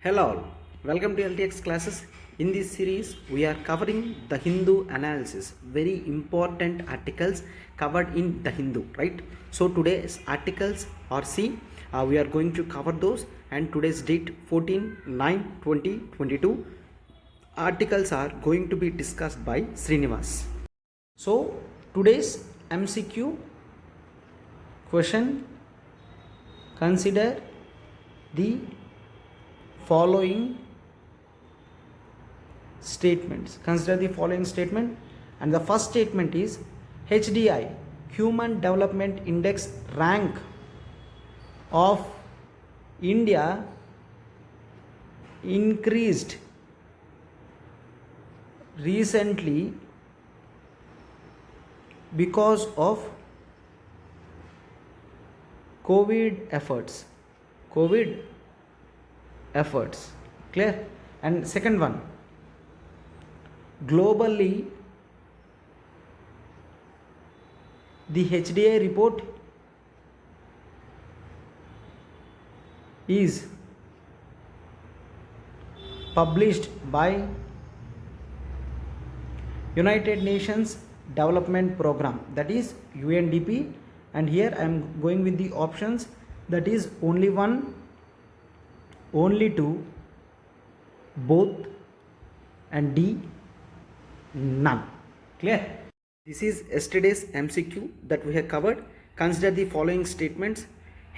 Hello all, welcome to LTX classes. In this series, we are covering the Hindu analysis, very important articles covered in the Hindu, right? So today's articles are C. We are going to cover those, and today's date 14/9/2022. Articles are going to be discussed by Srinivas. So today's MCQ question: consider the following statements. Consider the following statement, and the first statement is HDI, Human Development Index rank of India increased recently because of COVID efforts. Clear? And second one, globally the HDI report is published by United Nations Development Program, that is UNDP, and here I am going with the options, that is only one, only two, both, and D, none. Clear? This is yesterday's MCQ that we have covered. Consider the following statements.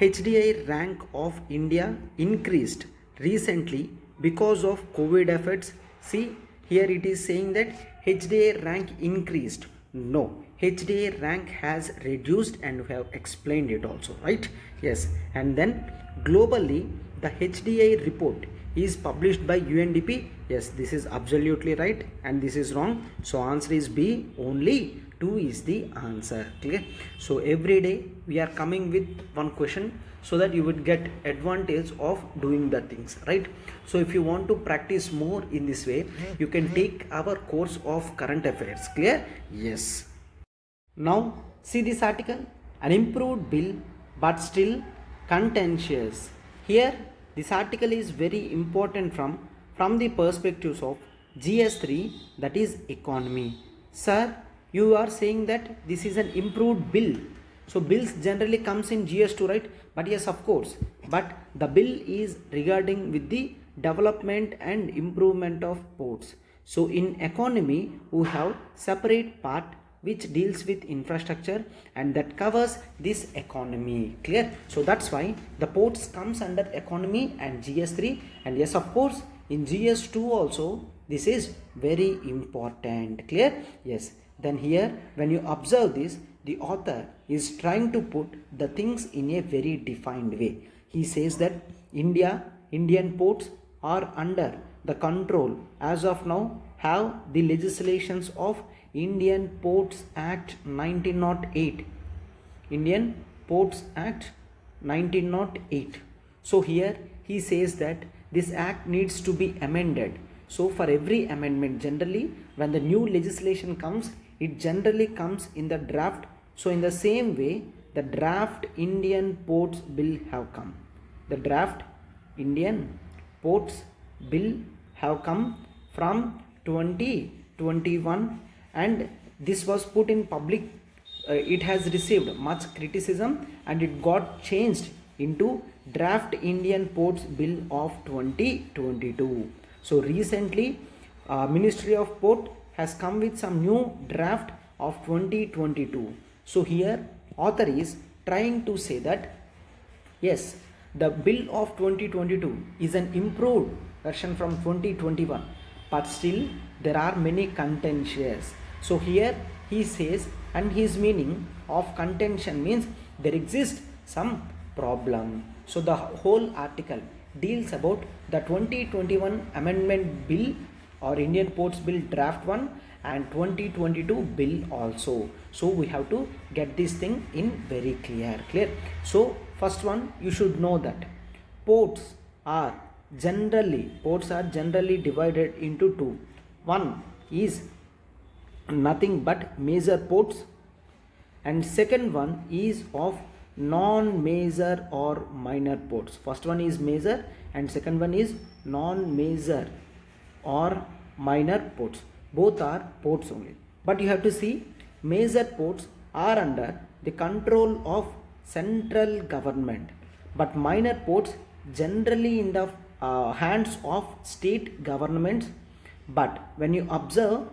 HDI rank of India increased recently because of COVID efforts. See, here it is saying that HDI rank increased. No, HDI rank has reduced, and we have explained it also, right? Yes. And then globally the HDI report is published by UNDP. Yes, this is absolutely right, and this is wrong. So answer is B, only 2 is the answer. Clear? So every day we are coming with one question so that you would get advantage of doing the things, right? So if you want to practice more in this way, you can take our course of current affairs. Clear? Yes. Now see this article, an improved bill but still contentious. Here this article is very important from the perspectives of GS3, that is economy. Sir, you are saying that this is an improved bill. So bills generally comes in GS2, right? But yes, of course, but the bill is regarding with the development and improvement of ports. So in economy we have separate part which deals with infrastructure, and that covers this economy. Clear? So that's why the ports comes under economy and GS3, and yes, of course, in GS2 also this is very important. Clear? Yes. Then here when you observe this, the author is trying to put the things in a very defined way. He says that Indian ports are under the control as of now, have the legislations of Indian Ports Act 1908. Indian Ports Act 1908. So here he says that this act needs to be amended. So for every amendment, generally when the new legislation comes, it generally comes in the draft. So in the same way, the draft Indian Ports Bill have come. The draft Indian Ports Bill have come from 2021, and this was put in public. It has received much criticism, and it got changed into draft Indian Ports Bill of 2022. So recently Ministry of Port has come with some new draft of 2022. So here author is trying to say that yes, the bill of 2022 is an improved version from 2021, but still there are many contentious. So here he says, and his meaning of contention means there exists some problem. So the whole article deals about the 2021 amendment bill or Indian Ports Bill draft 1 and 2022 bill also. So we have to get this thing in very clear. So first one, you should know that ports are generally divided into two. One is nothing but major ports, and second one is of non-major or minor ports. First one is major and second one is non-major or minor ports. Both are ports only. But you have to see, major ports are under the control of central government, but minor ports generally in the hands of state governments. But when you observe,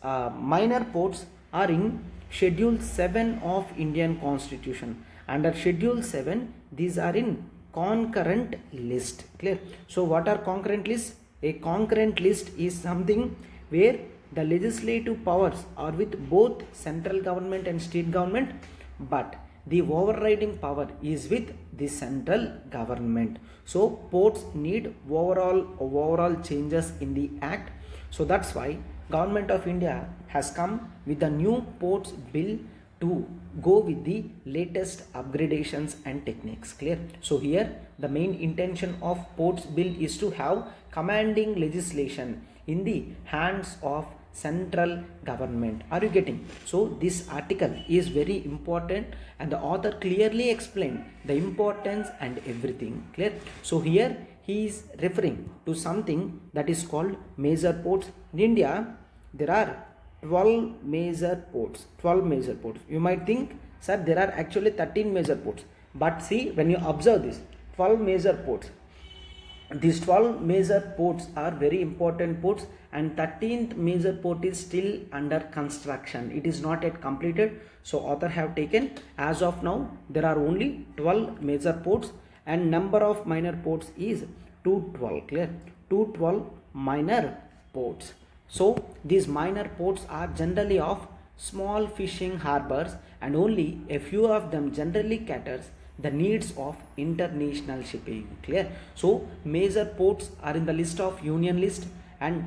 minor ports are in Schedule 7 of Indian Constitution. Under Schedule 7, these are in concurrent list. Clear? So what are concurrent lists? A concurrent list is something where the legislative powers are with both central government and state government, but the overriding power is with the central government. So ports need overall changes in the act. So that's why Government of India has come with a new ports bill to go with the latest upgradations and techniques. Clear? So here the main intention of ports bill is to have commanding legislation in the hands of central government. Are you getting? So this article is very important and the author clearly explained the importance and everything. Clear? So here he is referring to something that is called major ports. In India there are 12 major ports. 12 major ports. You might think, sir, there are actually 13 major ports. But see, when you observe this, 12 major ports. These 12 major ports are very important ports, and 13th major port is still under construction. It is not yet completed. So author have taken, as of now there are only 12 major ports and number of minor ports is 212. Clear? 212 minor ports. So these minor ports are generally of small fishing harbors and only a few of them generally caters the needs of international shipping. Clear? So major ports are in the list of union list and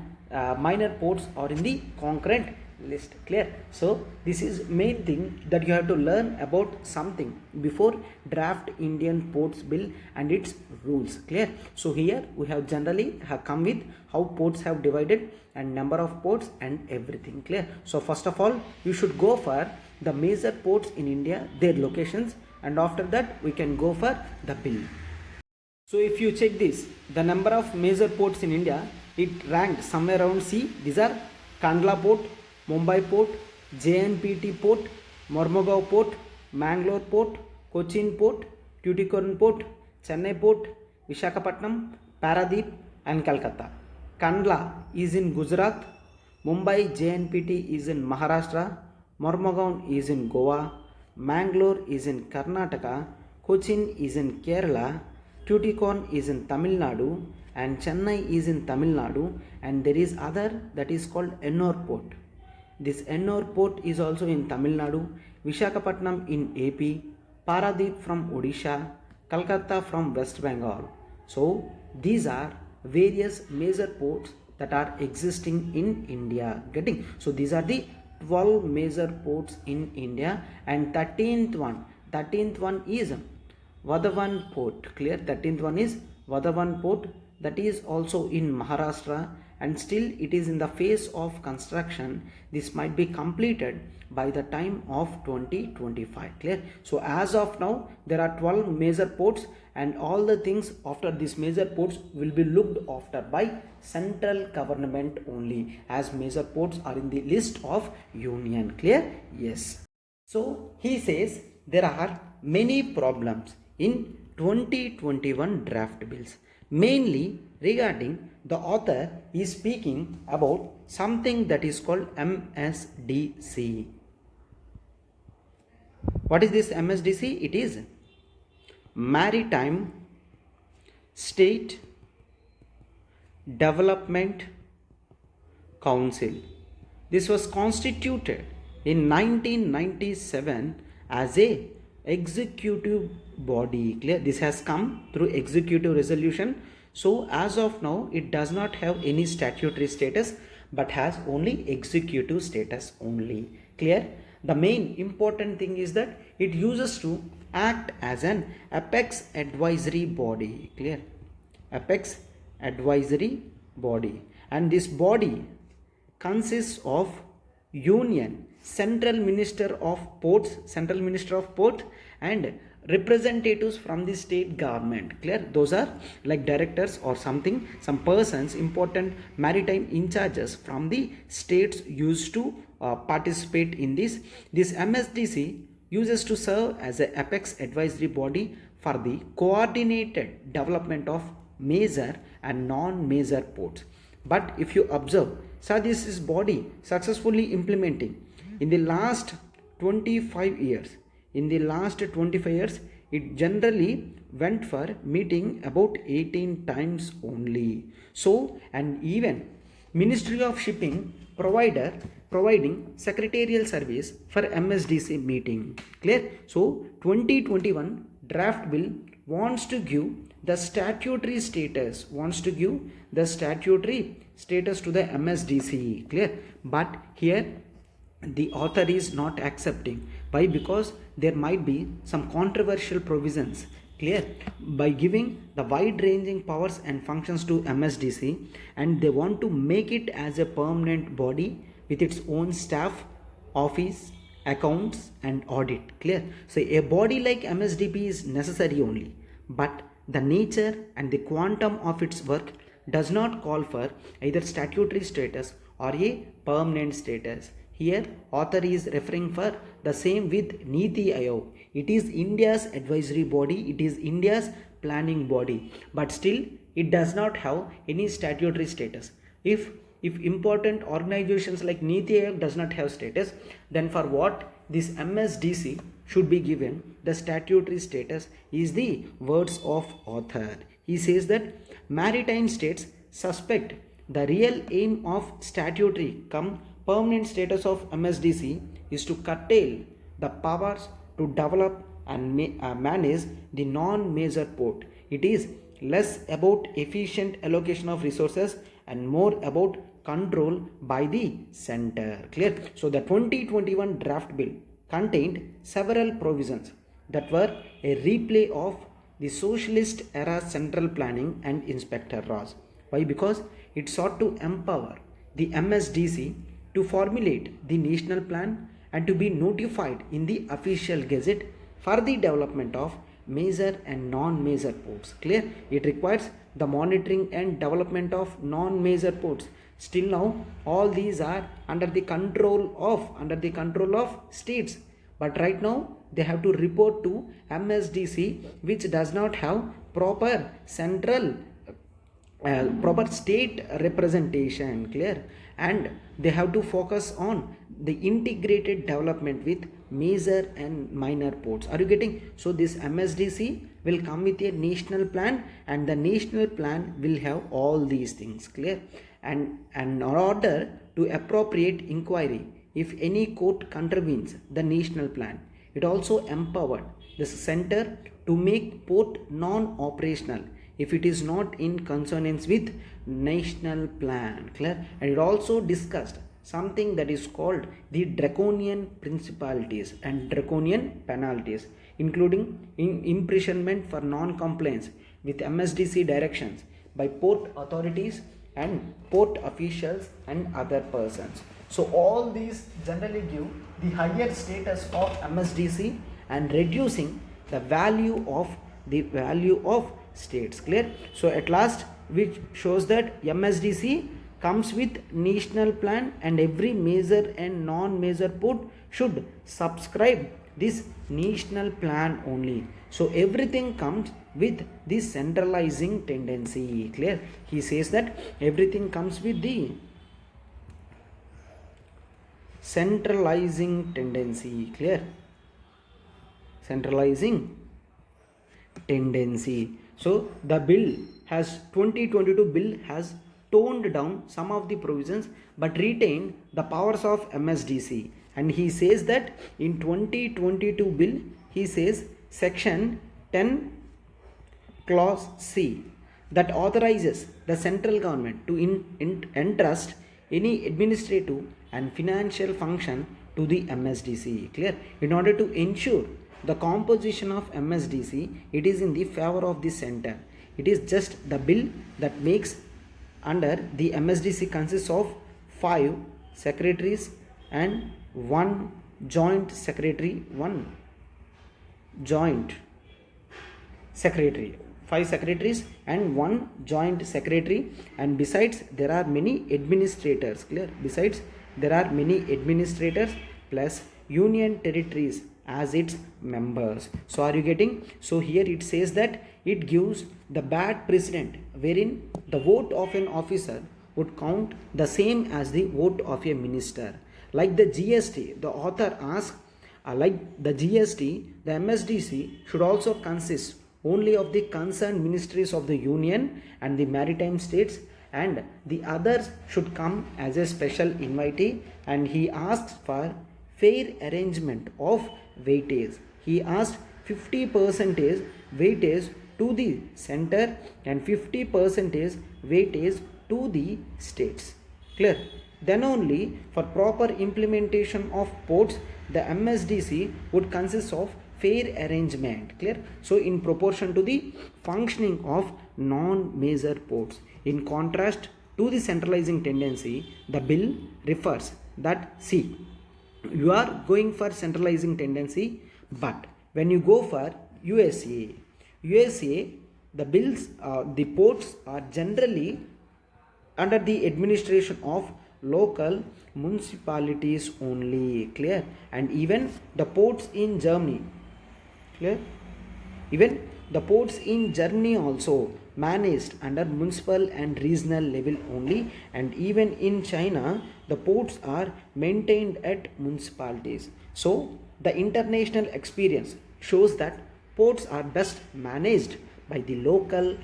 minor ports are in the concurrent list. Clear? So this is main thing that you have to learn about something before draft Indian ports bill and its rules. Clear? So here we have generally come with how ports have divided and number of ports and everything. Clear? So first of all you should go for the major ports in India, their locations, and after that we can go for the bill. So if you check this, the number of major ports in India, it ranked somewhere around C. These are Kandla Port, Mumbai Port, JNPT Port, Mormugao Port, Mangalore Port, Cochin Port, Tuticorin Port, Chennai Port, Visakhapatnam, Paradeep and Calcutta. Kandla is in Gujarat, Mumbai JNPT is in Maharashtra, Mormugao is in Goa, Mangalore is in Karnataka, Cochin is in Kerala, Tuticorin is in Tamil Nadu and Chennai is in Tamil Nadu, and there is other that is called Ennore Port. This Ennore Port is also in Tamil Nadu, Visakhapatnam in AP, Paradeep from Odisha, Calcutta from West Bengal. So these are various major ports that are existing in India. Getting? So these are the 12 major ports in India, and 13th one is Vadhavan Port. Clear? 13th one is Vadhavan Port, that is also in Maharashtra and still it is in the phase of construction. This might be completed by the time of 2025. Clear? So as of now there are 12 major ports and all the things after these major ports will be looked after by central government only, as major ports are in the list of union. Clear? Yes. So he says there are many problems in 2021 draft bills, mainly regarding the author is speaking about something that is called MSDC. What is this MSDC? It is Maritime State Development Council. This was constituted in 1997 as a executive body. Clear? This has come through executive resolution. So as of now it does not have any statutory status but has only executive status only. Clear? The main important thing is that it uses to act as an apex advisory body. Clear? Apex advisory body, and this body consists of Union Central Minister of Ports and representatives from the state government. Clear? Those are like directors or something, some persons, important maritime in charges from the states used to participate in this. This MSDC uses to serve as a apex advisory body for the coordinated development of major and non-major ports. But if you observe, so this is body successfully implementing in the last 25 years. In the last 25 years, it generally went for meeting about 18 times only. So, and even Ministry of Shipping providing secretarial service for MSDC meeting. Clear? So, 2021 draft bill wants to give the statutory status, to the MSDC. Clear? But here the author is not accepting. Why? Because there might be some controversial provisions. Clear? By giving the wide ranging powers and functions to MSDC, and they want to make it as a permanent body with its own staff, office, accounts and audit. Clear? So a body like MSDP is necessary only, but the nature and the quantum of its work does not call for either statutory status or a permanent status. Here author is referring for the same with Niti Aayog. It is India's advisory body, it is India's planning body, but still it does not have any statutory status. If important organizations like Niti Aayog does not have status, then for what this MSDC should be given the statutory status is the words of author. He says that maritime states suspect the real aim of statutory permanent status of MSDC is to curtail the powers to develop and manage the non-major port. It is less about efficient allocation of resources and more about control by the center. Clear? So the 2021 draft bill contained several provisions that were a replay of the socialist era central planning and inspector Raj. Why? Because it sought to empower the MSDC to formulate the national plan and to be notified in the official gazette for the development of major and non-major ports. Clear? It requires the monitoring and development of non-major ports. Still now all these are under the control of states, but right now they have to report to MSDC, which does not have proper central proper state representation. Clear? And they have to focus on the integrated development with major and minor ports. Are you getting? So this MSDC will come with a national plan, and the national plan will have all these things. Clear? And in order to appropriate inquiry if any court contravenes the national plan, it also empowered the center to make port non-operational if it is not in consonance with national plan. Clear? And it also discussed something that is called the draconian principalities and draconian penalties, including imprisonment for non-compliance with MSDC directions by port authorities and port officials and other persons. So all these generally give the higher status of MSDC and reducing the value of states. Clear? So at last, which shows that MSDC comes with national plan, and every major and non-major port should subscribe this national plan only. So everything comes with this centralizing tendency. Clear? He says that everything comes with the centralizing tendency. Clear? Centralizing tendency. So the bill has 2022 bill has toned down some of the provisions but retained the powers of MSDC. And he says that in 2022 bill, he says section 10 clause C that authorizes the central government to entrust any administrative and financial function to the MSDC. Clear? In order to ensure the composition of MSDC, it is in the favor of the center. It is just the bill that makes under the MSDC consists of 5 secretaries and 1 joint secretary, 1 joint secretary, 5 secretaries and 1 joint secretary, and besides there are many administrators. Clear? Besides there are many administrators plus union territories as its members. So are you getting? So here it says that it gives the bad precedent wherein the vote of an officer would count the same as the vote of a minister. Like the GST, the author asks, like the GST, the MSDC should also consist only of the concerned ministries of the union and the maritime states, and the others should come as a special invitee. And he asks for fair arrangement of weightage. He asked 50% weightage to the center and 50% weightage to the states. Clear? Then only for proper implementation of ports, the MSDC would consist of fair arrangement. Clear? So in proportion to the functioning of non-major ports. In contrast to the centralizing tendency, the bill refers that, see, you are going for centralizing tendency, but when you go for USA, the bills, the ports are generally under the administration of local municipalities only. Clear? And even the ports in Germany, clear? Even the ports in Germany also managed under municipal and regional level only, and even in China the ports are maintained at municipalities. So the international experience shows that ports are best managed by the local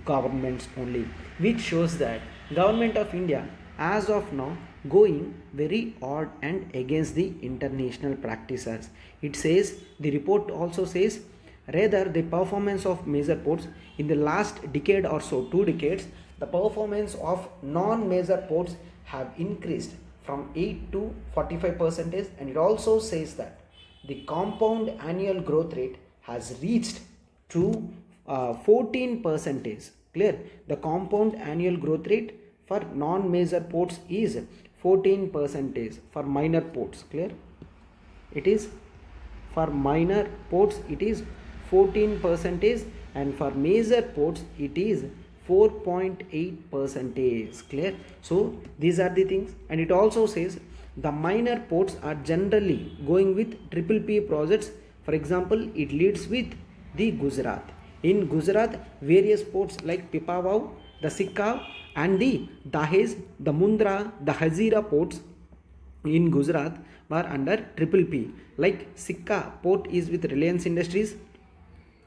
governments only, which shows that Government of India as of now going very odd and against the international practices. It says, the report also says, rather the performance of major ports in the last decade or so, 2 decades, the performance of non-major ports have increased from 8 to 45%, and it also says that the compound annual growth rate has reached to 14%. Clear? The compound annual growth rate for non-major ports is 14%. For minor ports, clear? It is for minor ports it is 14%, and for major ports it is 4.8%. Clear? So these are the things. And it also says the minor ports are generally going with triple P projects. For example, it leads with the Gujarat. In Gujarat, various ports like Pipavav, the Sikka and the Dahej, the Mundra, the Hazira ports in Gujarat were under triple P. Like Sikka port is with Reliance Industries,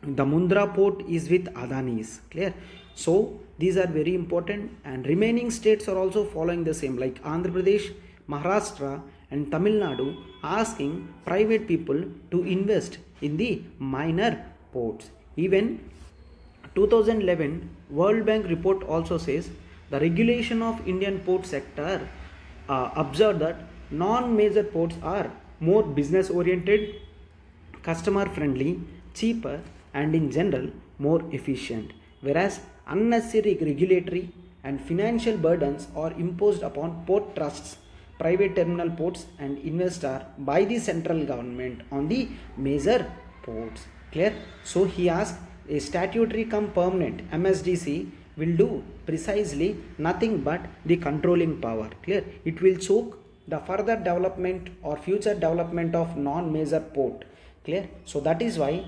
the Mundra port is with Adani's. Clear? So these are very important, and remaining states are also following the same, like Andhra Pradesh, Maharashtra and Tamil Nadu, asking private people to invest in the minor ports. Even 2011 World Bank report also says the regulation of Indian port sector observed that non-major ports are more business oriented, customer friendly, cheaper and in general more efficient, whereas unnecessary regulatory and financial burdens are imposed upon port trusts, private terminal ports and investor by the central government on the major ports. Clear? So he asked, a statutory cum permanent MSDC will do precisely nothing but the controlling power. Clear? It will choke the further development or future development of non-major port. Clear? So that is why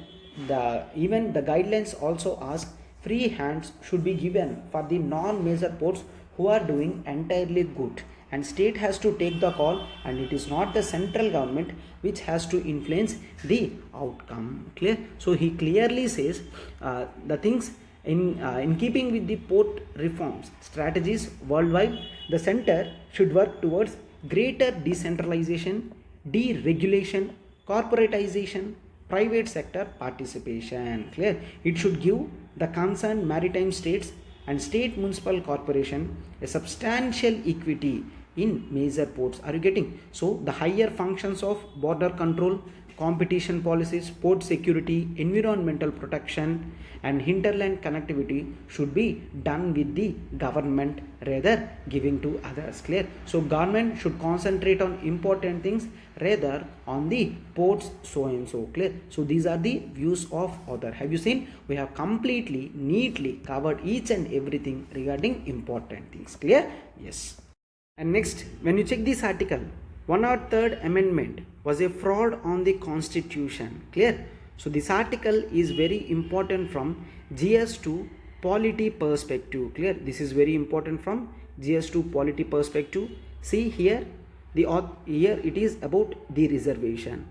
even the guidelines also ask free hands should be given for the non-major ports who are doing entirely good, and state has to take the call, and it is not the central government which has to influence the outcome. Clear? So he clearly says the things in keeping with the port reforms strategies worldwide, the center should work towards greater decentralization, deregulation, corporatization, private sector participation. Clear? It should give the concerned maritime states and state municipal corporation a substantial equity in major ports. Are you getting? So the higher functions of border control, competition policies, port security, environmental protection and hinterland connectivity should be done with the government rather giving to others. Clear? So government should concentrate on important things rather on the ports so and so. Clear? So these are the views of author. Have you seen? We have completely neatly covered each and everything regarding important things. Clear? Yes. And next, when you check this article, 103rd amendment was a fraud on the constitution. Clear? So this article is very important from GS to polity perspective. Clear? This is very important from GS to polity perspective. See here, here it is about the reservation.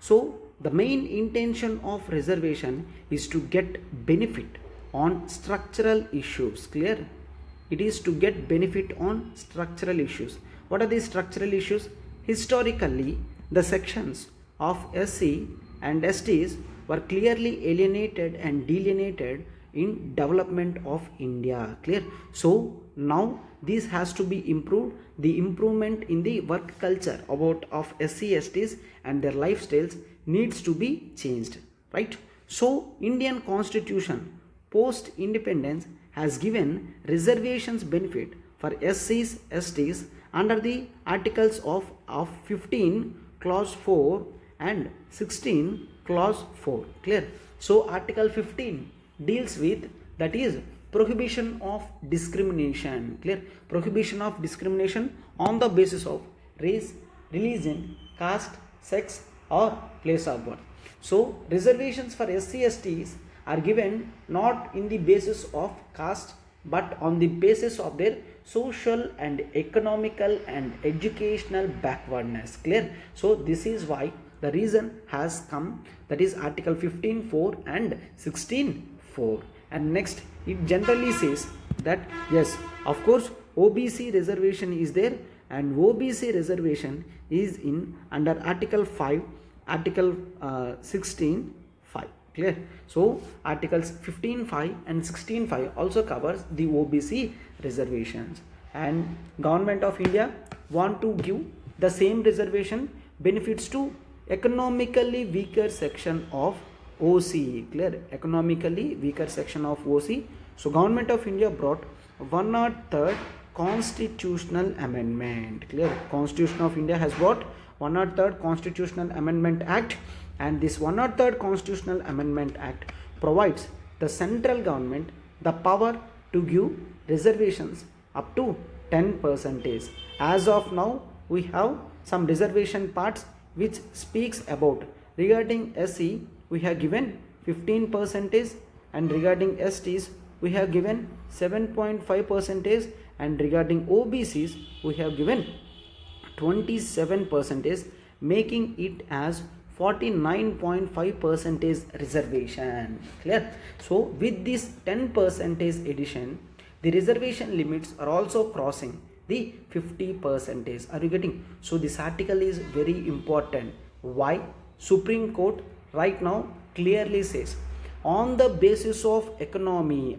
So the main intention of reservation is to get benefit on structural issues. Clear? It is to get benefit on structural issues. What are these structural issues? Historically, the sections of SC and STs were clearly alienated and delineated in development of India. Clear? So now this has to be improved. The improvement in the work culture of SC STs and their lifestyles needs to be changed. Right? So Indian Constitution post independence has given reservations benefit for SCs STs under the articles of 15 clause 4 and 16 clause 4. Clear? So article 15 deals with, that is, prohibition of discrimination. Clear? Prohibition of discrimination on the basis of race, religion, caste, sex or place of birth. So reservations for SC STs are given not in the basis of caste but on the basis of their social and economical and educational backwardness. Clear? So this is why the reason has come, that is article 15.4 and 16.4. And next, it generally says that yes, of course OBC reservation is there, and OBC reservation is in under article 5, article 16.5. Clear? So articles 15.5 and 16.5 also covers the OBC reservations, and Government of India want to give the same reservation benefits to economically weaker section of OC. Clear? Economically weaker section of OC. So Government of India brought 103rd constitutional amendment. Clear? Constitution of India has brought 103rd Constitutional Amendment Act, and this 103rd Constitutional Amendment Act provides the central government the power to give reservations up to 10%. As of now, we have some reservation parts which speaks about regarding SC we have given 15%, and regarding STs we have given 7.5%, and regarding OBCs we have given 27%, making it as 49.5% reservation. Clear? So with this 10% addition, the reservation limits are also crossing the 50%. Are you getting? So this article is very important. Why? Supreme Court right now clearly says, on the basis of economy,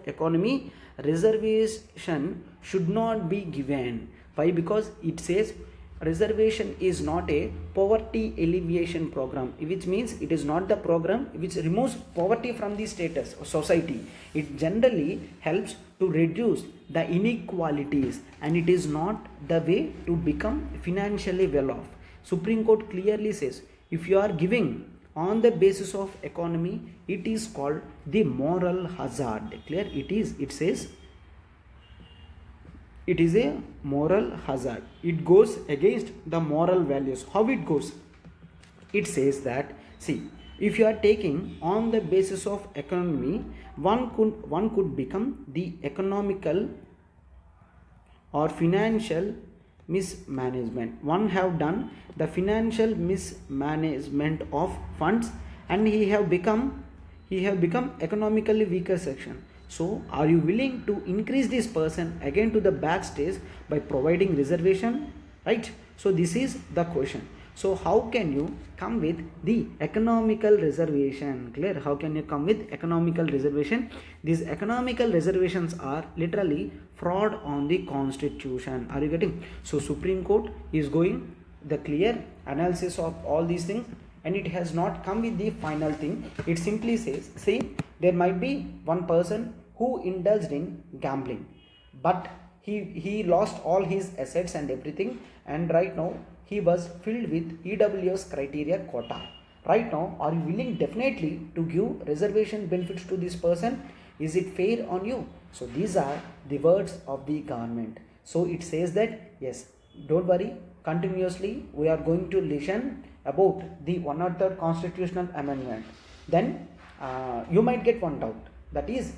economy, reservation should not be given. Why? Because it says reservation is not a poverty alleviation program, which means it is not the program which removes poverty from the status of society. It generally helps to reduce the inequalities, and it is not the way to become financially well off. Supreme Court clearly says, if you are giving on the basis of economy, it is called the moral hazard. Clear? It says it is a moral hazard. It goes against the moral values. How it goes? It says that, see, if you are taking on the basis of economy, one could become the economical or financial mismanagement. One have done the financial mismanagement of funds, and he have become economically weaker section. So are you willing to increase this person again to the backstage by providing reservation? Right? So this is the question. So how can you come with the economical reservation? Clear? How can you come with economical reservation? These economical reservations are literally fraud on the constitution. Are you getting? So Supreme Court is going the clear analysis of all these things, and it has not come with the final thing. It simply says, see, there might be one person who indulged in gambling, but he lost all his assets and everything, and right now he was filled with EWS criteria quota. Right now, are you willing definitely to give reservation benefits to this person? Is it fair on you? So these are the words of the government. So it says that yes, don't worry, continuously we are going to listen about the 103rd constitutional amendment. Then you might get one doubt, that is,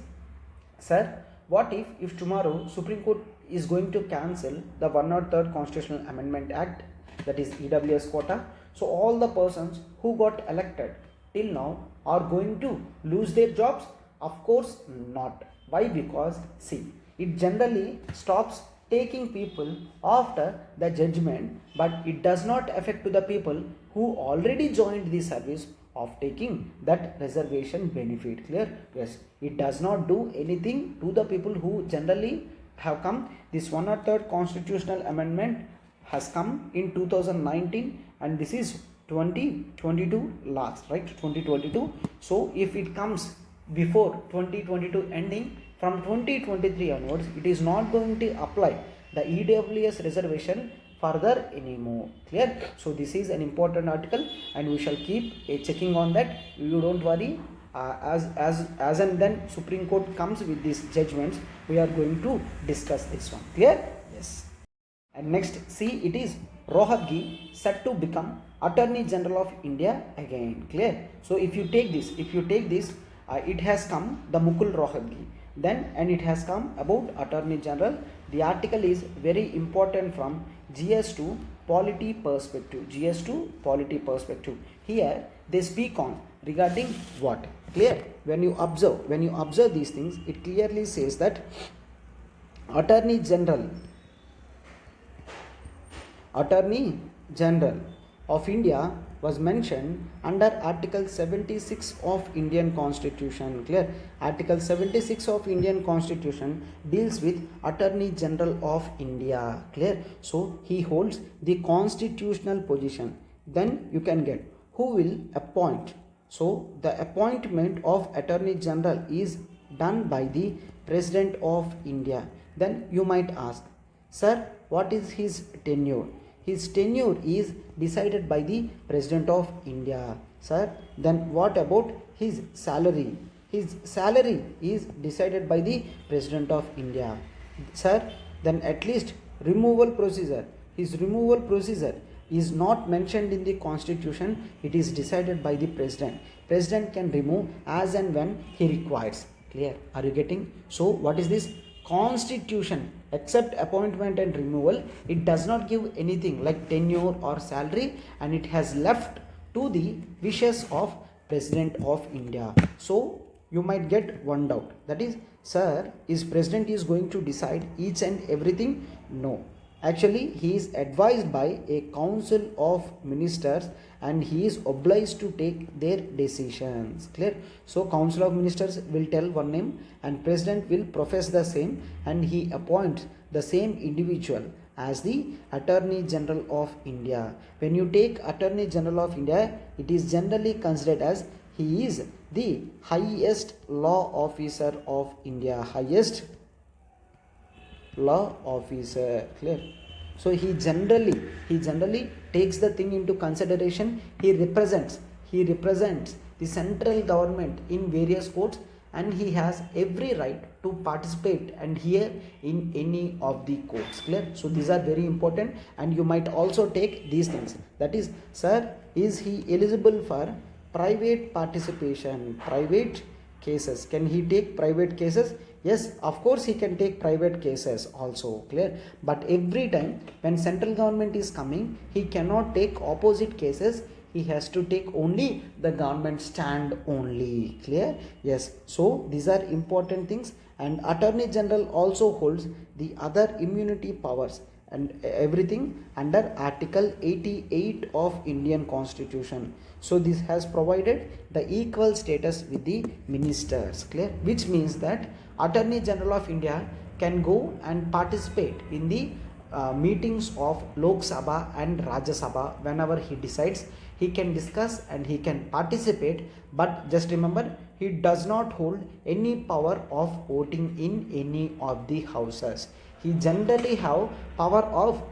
sir, what if tomorrow Supreme Court is going to cancel the 103rd constitutional amendment act, that is EWS quota? So all the persons who got elected till now are going to lose their jobs? Of course not. Why? Because see, it generally stops taking people after the judgment, but it does not affect to the people who already joined the service of taking that reservation benefit. Clear? Yes, it does not do anything to the people who generally have come. This 103rd constitutional amendment has come in 2019, and this is 2022 last, right? 2022. So if it comes before 2022 ending, from 2023 onwards, it is not going to apply the EWS reservation further anymore. Clear? So this is an important article, and we shall keep a checking on that. You don't worry. As and then Supreme Court comes with these judgments, we are going to discuss this one. Clear? Yes. And next, see, it is Rohatgi set to become Attorney General of India again. Clear? So if you take this, it has come the Mukul Rohatgi. Then, and it has come about Attorney General. The article is very important from GS to polity perspective. GS to polity perspective. Here they speak on regarding what? Clear? When you observe these things, it clearly says that Attorney General of India was mentioned under Article 76 of Indian Constitution. Clear? Article 76 of Indian Constitution deals with Attorney General of India. Clear? So he holds the constitutional position. Then you can get who will appoint. So the appointment of Attorney General is done by the President of India. Then you might ask, sir, what is his tenure? His tenure is decided by the President of India. Sir, then what about his salary? His salary is decided by the President of India. Sir, then at least removal procedure. His removal procedure is not mentioned in the Constitution. It is decided by the President. President can remove as and when he requires. Clear? Are you getting? So what is this? Constitution, except appointment and removal, it does not give anything like tenure or salary, and it has left to the wishes of President of India. So you might get one doubt, that is, sir, is President is going to decide each and everything? No. Actually, he is advised by a council of ministers, and he is obliged to take their decisions. Clear? So council of ministers will tell one name, and President will profess the same, and he appoints the same individual as the Attorney General of India. When you take Attorney General of India, it is generally considered as he is the highest law officer of India. Highest law officer. Clear? So he generally takes the thing into consideration. He represents the central government in various courts, and he has every right to participate and hear in any of the courts. Clear? So these are very important, and you might also take these things, that is, sir, is he eligible for private participation? Private cases, can he take private cases? Yes, of course he can take private cases also. Clear? But every time when central government is coming, he cannot take opposite cases. He has to take only the government stand only. Clear? Yes. So these are important things. And Attorney General also holds the other immunity powers. and everything under Article 88 of Indian Constitution. So this has provided the equal status with the ministers, clear, which means that Attorney General of India can go and participate in the meetings of Lok Sabha and Rajya Sabha. Whenever he decides, he can discuss and he can participate, but just remember, he does not hold any power of voting in any of the houses. He generally have power of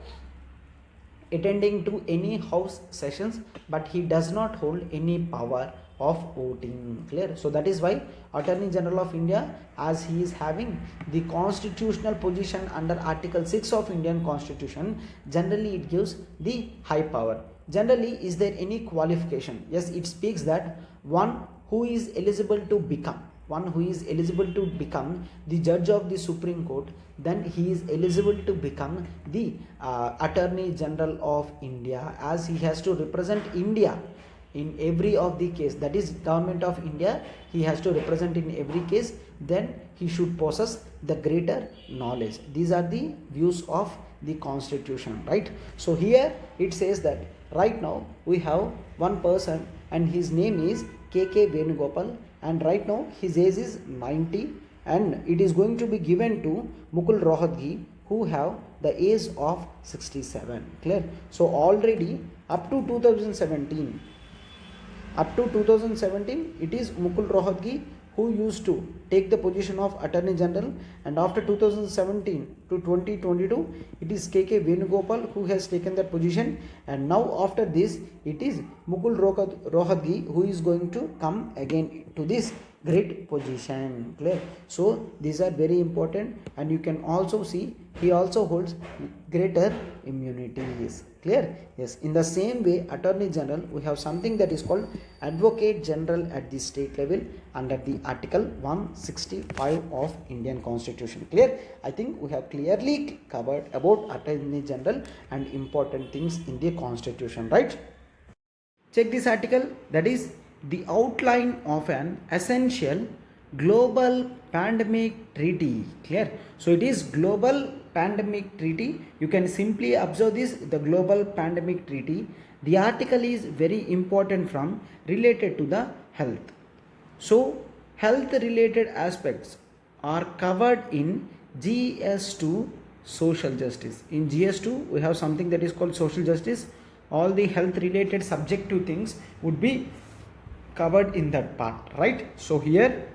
attending to any house sessions, but he does not hold any power of voting, clear. So that is why Attorney General of India, as he is having the constitutional position under Article 6 of Indian Constitution, generally it gives the high power. Generally, is there any qualification? Yes, it speaks that one who is eligible to become the judge of the Supreme Court, then he is eligible to become the Attorney General of India, as he has to represent India in every of the case, that is government of India, he has to represent in every case. Then he should possess the greater knowledge. These are the views of the Constitution, right? So here it says that right now we have one person and his name is KK Venugopal, and right now his age is 90, and it is going to be given to Mukul Rohatgi, who have the age of 67, clear. So already up to 2017 it is Mukul Rohatgi who used to take the position of Attorney General, and after 2017 to 2022 it is KK Venugopal who has taken that position, and now after this it is Mukul Rohatgi who is going to come again to this great position, clear. So these are very important, and you can also see he also holds greater immunities, clear. Yes, in the same way Attorney General, we have something that is called Advocate General at the state level under the Article 165 of Indian Constitution, clear. I think we have clearly covered about Attorney General and important things in the Constitution, right? Check this article, that is the outline of an essential global pandemic treaty, clear. So it is global pandemic treaty. You can simply observe this, the global pandemic treaty. The article is very important from related to the health. So health related aspects are covered in GS2 social justice. In GS2 we have something that is called social justice. All the health related subjective things would be covered in that part, right? So here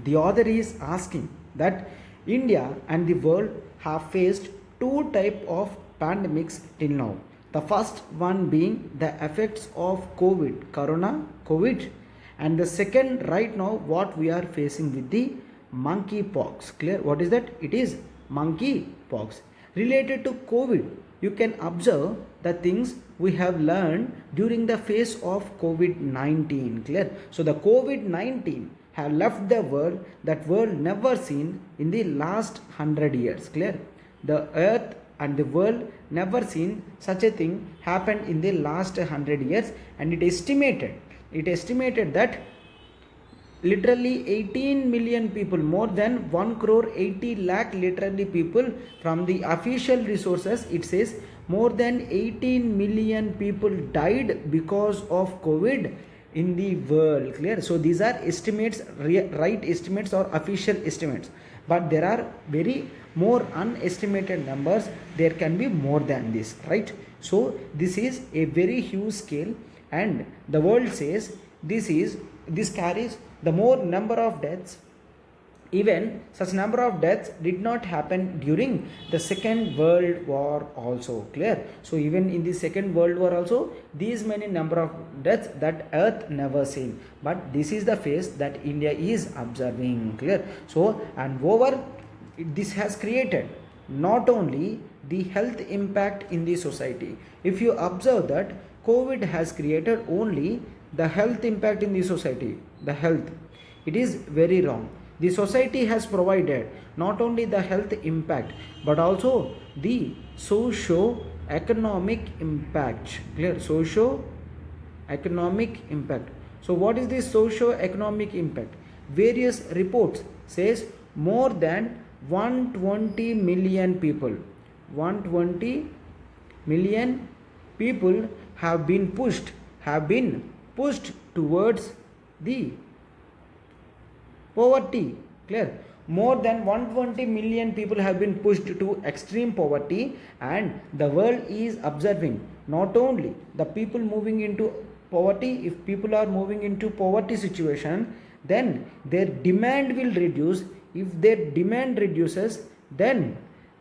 the author is asking that India and the world have faced two types of pandemics till now. The first one being the effects of COVID, and the second right now what we are facing with the monkeypox, clear. What is that? It is monkeypox. Related to COVID, you can observe the things we have learned during the phase of COVID-19, clear. So the COVID-19 have left the world, that world never seen in the last 100 years, clear. The earth and the world never seen such a thing happened in the last 100 years, and it estimated that literally 18 million people, more than 1 crore 80 lakh literally people, from the official resources it says more than 18 million people died because of COVID in the world, clear. So these are estimates, right estimates or official estimates, but there are very more unestimated numbers. There can be more than this, right? So this is a very huge scale, and the world says this carries the more number of deaths. Even such number of deaths did not happen during the Second World War also, clear. So even in the Second World War also, these many number of deaths that earth never seen, but this is the phase that India is observing, clear. So and over, this has created not only the health impact in the society. If you observe that COVID has created only the health impact in the society, the health, it is very wrong. The society has provided not only the health impact but also the socio-economic impact, clear. Socio-economic impact. So what is this socio-economic impact? Various reports says more than 120 million people, 120 million people have been pushed towards the poverty. Clear? More than 120 million people have been pushed to extreme poverty, and the world is observing not only the people moving into poverty. If people are moving into poverty situation, then their demand will reduce. If their demand reduces, then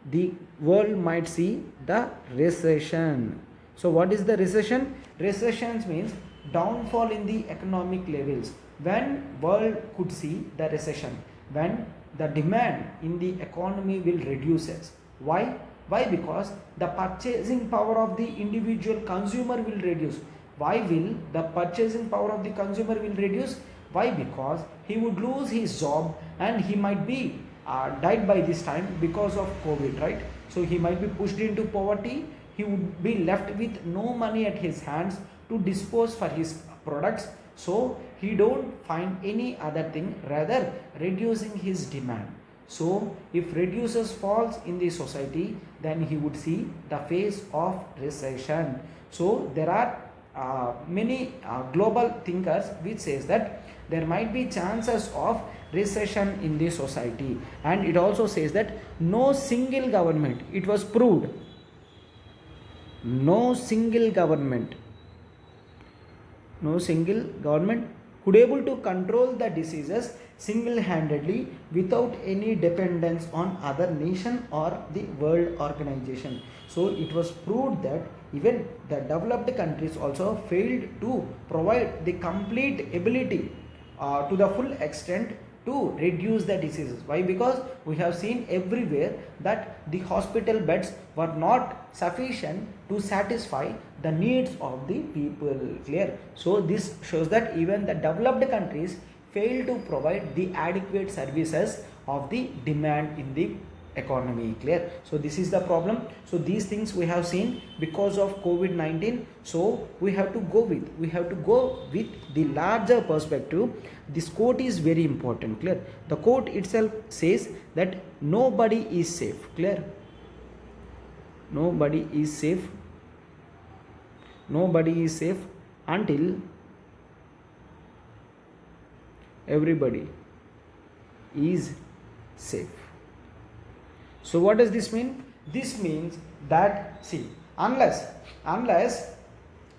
the world might see the recession. So what is the recession? Recession means downfall in the economic levels. When world could see the recession, when the demand in the economy will reduces. Why? Because the purchasing power of the individual consumer will reduce. Why will the purchasing power of the consumer will reduce? Why? Because he would lose his job, and he might be died by this time because of COVID, right? So he might be pushed into poverty. He would be left with no money at his hands to dispose for his products. So he don't find any other thing rather reducing his demand. So if reduces falls in the society, then he would see the phase of recession. So there are many global thinkers which says that there might be chances of recession in the society, and it also says that no single government, it was proved, no single government could able to control the diseases single-handedly without any dependence on other nation or the world organization. So it was proved that even the developed countries also failed to provide the complete ability to the full extent to reduce the diseases. Why? Because we have seen everywhere that the hospital beds were not sufficient to satisfy the needs of the people. Clear? So this shows that even the developed countries fail to provide the adequate services of the demand in the economy. Clear? So this is the problem. So these things we have seen because of COVID-19. So we have to go with the larger perspective. This quote is very important. Clear? The quote itself says that nobody is safe. Clear? Nobody is safe until everybody is safe. So what does this mean? This means that, see, unless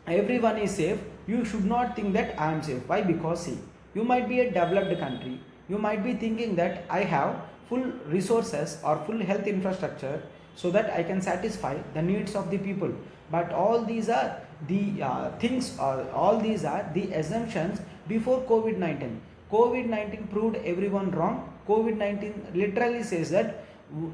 everyone is safe, you should not think that I am safe. Why? Because, see, you might be a developed country, you might be thinking that I have full resources or full health infrastructure so that I can satisfy the needs of the people. But all these are the things, or all these are the assumptions before COVID-19. COVID-19 proved everyone wrong. COVID-19 literally says that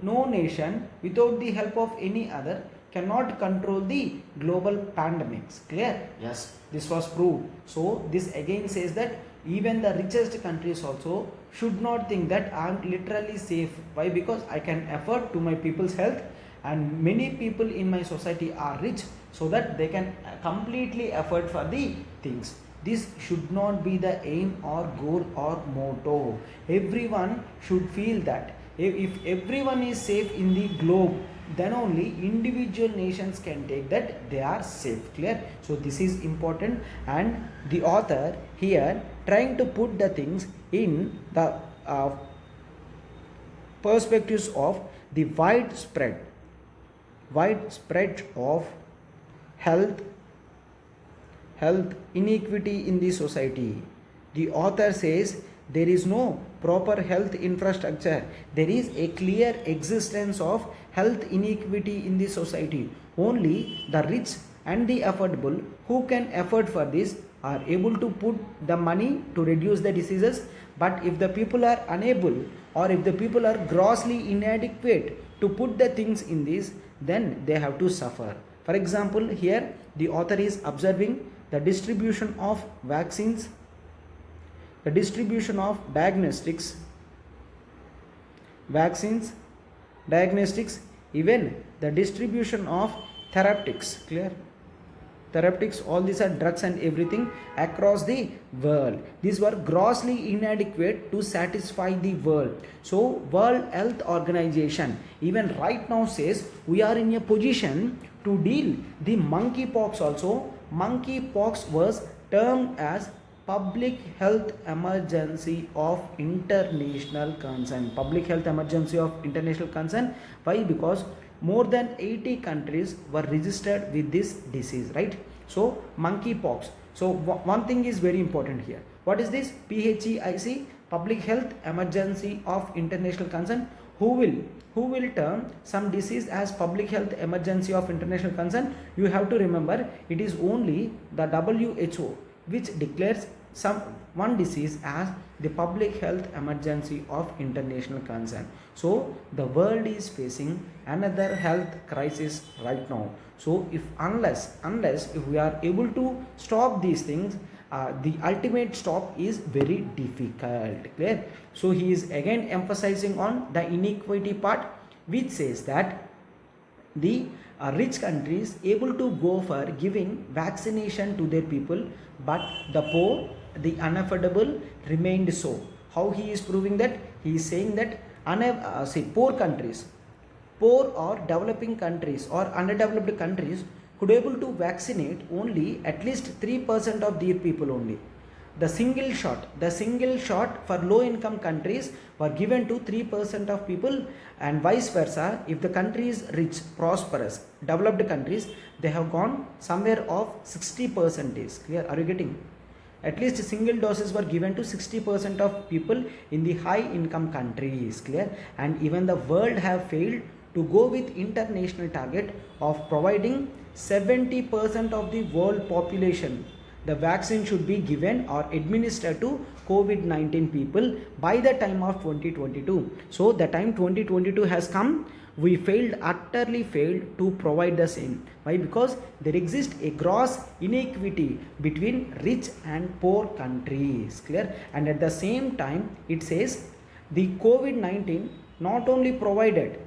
no nation without the help of any other cannot control the global pandemics. Clear? Yes, this was proved. So this again says that even the richest countries also should not think that I am literally safe. Why? Because I can afford to my people's health, and many people in my society are rich so that they can completely afford for the things. This should not be the aim or goal or motto. Everyone should feel that if everyone is safe in the globe, then only individual nations can take that they are safe. Clear? So this is important, and the author here trying to put the things in the perspectives of the widespread of health inequity in the society. The author says there is no proper health infrastructure. There is a clear existence of health inequity in the society. Only the rich and the affordable who can afford for this are able to put the money to reduce the diseases. But if the people are unable, or if the people are grossly inadequate to put the things in this, then they have to suffer. For example, here the author is observing the distribution of vaccines, the distribution of diagnostics, even the distribution of therapeutics. Clear? therapeutics, all these are drugs and everything across the world. These were grossly inadequate to satisfy the world. So World Health Organization even right now says we are in a position to deal the monkeypox also. Monkeypox was termed as public health emergency of international concern. Public health emergency of international concern. Why? Because more than 80 countries were registered with this disease, right? So monkeypox. So one thing is very important here. What is this? PHEIC, public health emergency of international concern. Who will term some disease as public health emergency of international concern? You have to remember, it is only the WHO which declares one disease as the public health emergency of international concern. So the world is facing another health crisis right now. So unless if we are able to stop these things, the ultimate stop is very difficult. Clear? So he is again emphasizing on the inequity part, which says that the rich countries able to go for giving vaccination to their people, but the poor, the unaffordable remained so. How he is proving that? He is saying that poor countries, poor or developing countries or underdeveloped countries could able to vaccinate only at least 3% of their people only. The single shot for low income countries were given to 3% of people, and vice versa. If the country is rich, prosperous, developed countries, they have gone somewhere of 60%. Clear? Are you getting? At least single doses were given to 60% of people in the high income countries. Clear? And even the world have failed to go with international target of providing 70% of the world population. The vaccine should be given or administered to COVID-19 people by the time of 2022. So the time 2022 has come, we utterly failed to provide the same. Why? Because there exists a gross inequity between rich and poor countries. Clear? And at the same time, it says the COVID-19 not only provided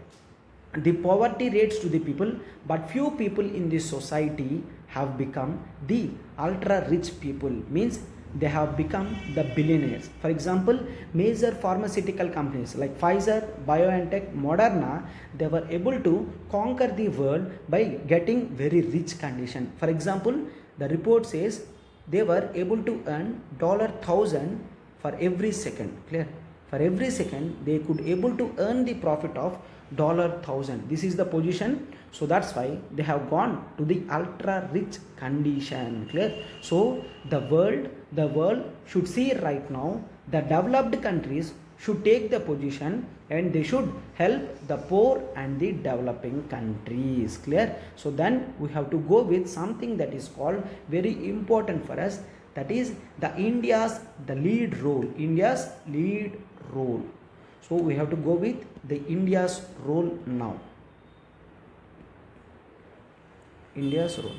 the poverty rates to the people, but few people in this society have become the ultra rich people, means they have become the billionaires. For example, major pharmaceutical companies like Pfizer, BioNTech, Moderna, they were able to conquer the world by getting very rich condition. For example, the report says they were able to earn $1,000 for every second. Clear? For every second they could able to earn the profit of $1,000. This is the position. So that's why they have gone to the ultra rich condition. Clear? So the world should see right now, the developed countries should take the position and they should help the poor and the developing countries. Clear? So then we have to go with something that is called very important for us, that is the India's lead role. So we have to go with the India's role now. India's role.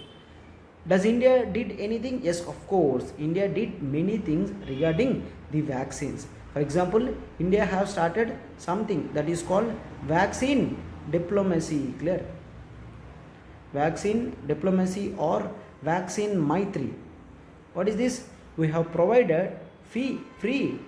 Does India did anything? Yes, of course. India did many things regarding the vaccines. For example, India have started something that is called vaccine diplomacy. Clear? Vaccine diplomacy or vaccine maitri. What is this? We have provided free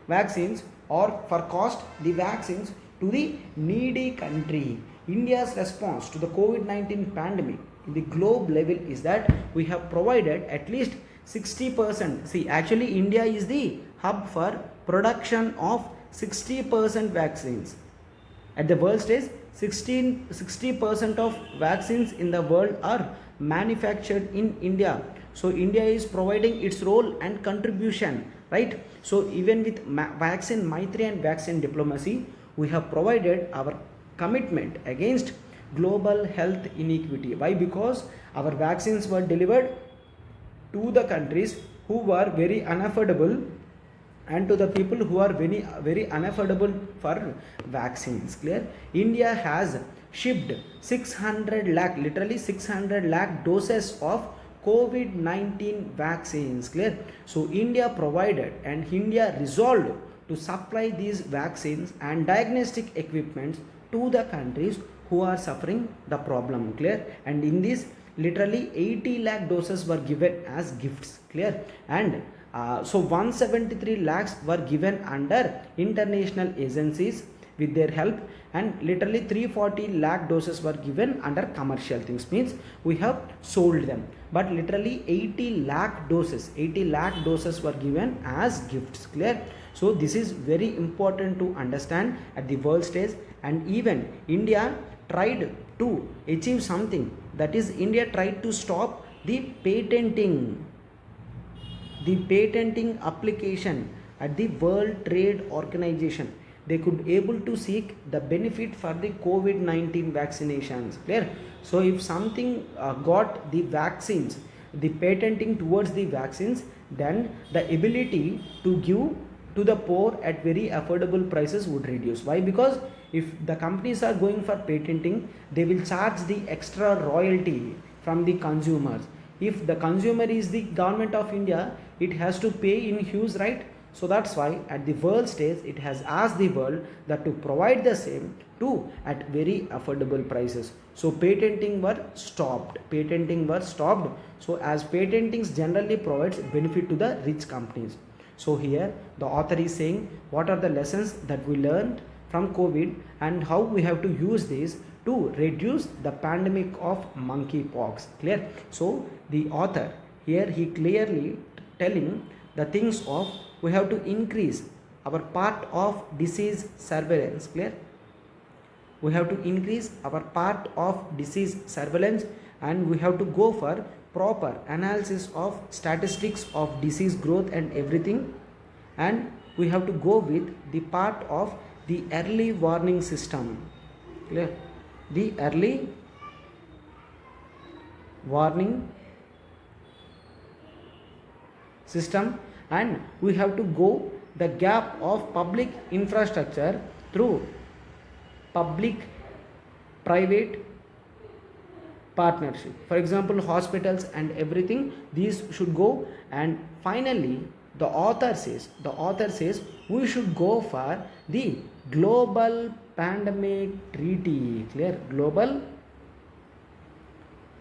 vaccines or for cost the vaccines to the needy country. India's response to the COVID-19 pandemic in the globe level is that we have provided at least 60%. See, actually India is the hub for production of 60% vaccines. At the world stage, 60% of vaccines in the world are manufactured in India. So India is providing its role and contribution, right? So even with vaccine maitri and vaccine diplomacy, we have provided our commitment against global health inequity. Why? Because our vaccines were delivered to the countries who were very unaffordable and to the people who are very unaffordable for vaccines. Clear? India has shipped 600 lakh, literally 600 lakh doses of COVID-19 vaccines. Clear? So India provided and India resolved to supply these vaccines and diagnostic equipments to the countries who are suffering the problem. Clear? And in this, literally 80 lakh doses were given as gifts, clear. And so 173 lakhs were given under international agencies with their help, and literally 340 lakh doses were given under commercial things, means we have sold them. But literally 80 lakh doses were given as gifts, clear. So this is very important to understand at the world stage. And even India tried to achieve something, that is India tried to stop the patenting application at the World Trade Organization. They could able to seek the benefit for the COVID-19 vaccinations, clear. So if something got the vaccines, the patenting towards the vaccines, then the ability to give to the poor at very affordable prices would reduce. Why? Because if the companies are going for patenting, they will charge the extra royalty from the consumers. If the consumer is the government of India, it has to pay in huge, right? So that's why at the world stage it has asked the world that to provide the same to at very affordable prices. So patenting were stopped. So as patentings generally provides benefit to the rich companies. So here the author is saying what are the lessons that we learned from COVID and how we have to use this to reduce the pandemic of monkeypox, clear. So the author here, he clearly telling the things of we have to increase our part of disease surveillance, clear. We have to increase our part of disease surveillance, and we have to go for proper analysis of statistics of disease growth and everything, and we have to go with the part of the early warning system, clear. The early warning system, and we have to go the gap of public infrastructure through public private partnership. For example, hospitals and everything, these should go. And finally the author says we should go for the global pandemic treaty, clear. Global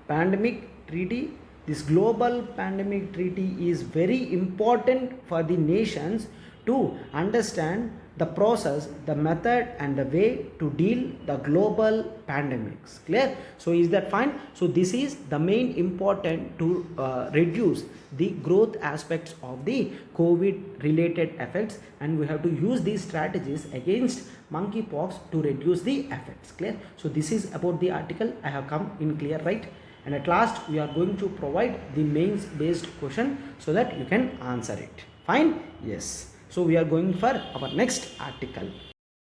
pandemic treaty. This global pandemic treaty is very important for the nations to understand the process, the method and the way to deal the global pandemics, clear. So is that fine? So this is the main important to reduce the growth aspects of the COVID related effects, and we have to use these strategies against monkeypox to reduce the effects, clear. So this is about the article. I have come in clear, right? And at last we are going to provide the mains based question so that you can answer it. Fine? Yes. So we are going for our next article.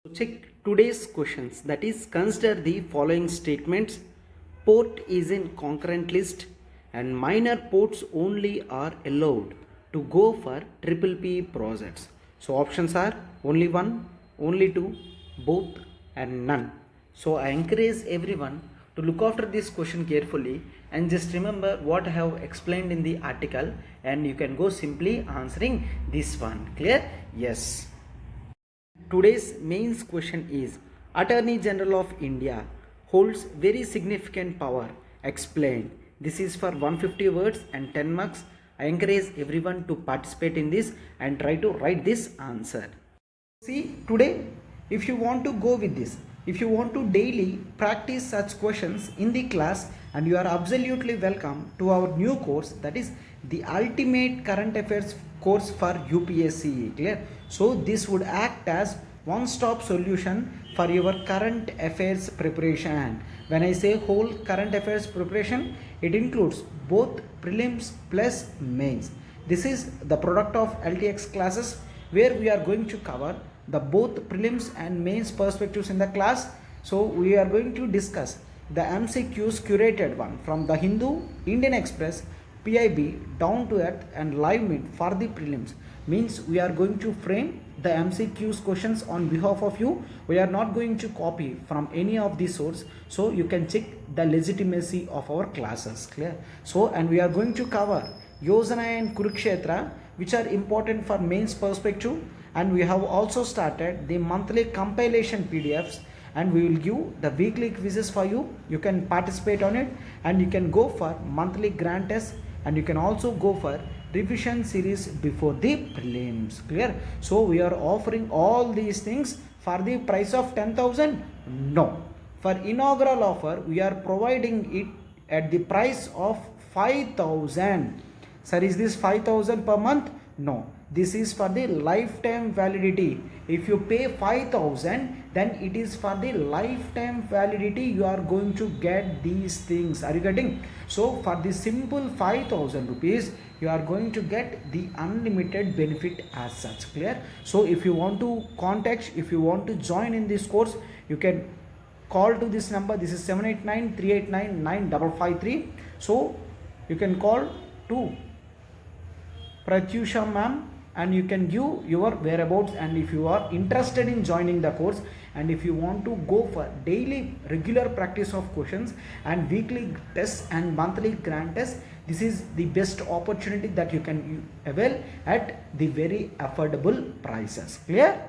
So check today's questions, that is consider the following statements. Port is in concurrent list and minor ports only are allowed to go for triple P projects. So options are only one, only two, both and none. So I encourage everyone to look after this question carefully and just remember what I have explained in the article, and you can go simply answering this one, clear? Yes. Today's mains question is Attorney General of India holds very significant power. Explain. This is for 150 words and 10 marks. I encourage everyone to participate in this and try to write this answer. See, today if you want to go with this, if you want to daily practice such questions in the class, and you are absolutely welcome to our new course, that is the ultimate current affairs course for UPSC, clear. So this would act as one-stop solution for your current affairs preparation. When I say whole current affairs preparation, it includes both prelims plus mains. This is the product of LTX classes, where we are going to cover the both prelims and mains perspectives in the class. So we are going to discuss the MCQs curated one from the Hindu, Indian Express, PIB, Down to Earth and Live Meet for the prelims. Means we are going to frame the MCQs questions on behalf of you. We are not going to copy from any of the source, so you can check the legitimacy of our classes, clear. So and we are going to cover Yojana and Kurukshetra, which are important for mains perspective, and we have also started the monthly compilation PDFs, and we will give the weekly quizzes for you. You can participate on it, and you can go for monthly grand test, and you can also go for revision series before the prelims. Clear? So we are offering all these things for the price of 10,000? No. For inaugural offer, we are providing it at the price of 5,000. Sir, is this 5,000 per month? No. This is for the lifetime validity. If you pay 5,000, then it is for the lifetime validity. You are going to get these things. Are you getting? So for the simple 5,000 rupees, you are going to get the unlimited benefit as such. Clear? So if you want to contact, if you want to join in this course, you can call to this number. This is 789-389-9553. So you can call to Pratyusha ma'am, and you can give your whereabouts, and if you are interested in joining the course, and if you want to go for daily regular practice of questions and weekly tests and monthly grand tests, this is the best opportunity that you can avail at the very affordable prices. Clear?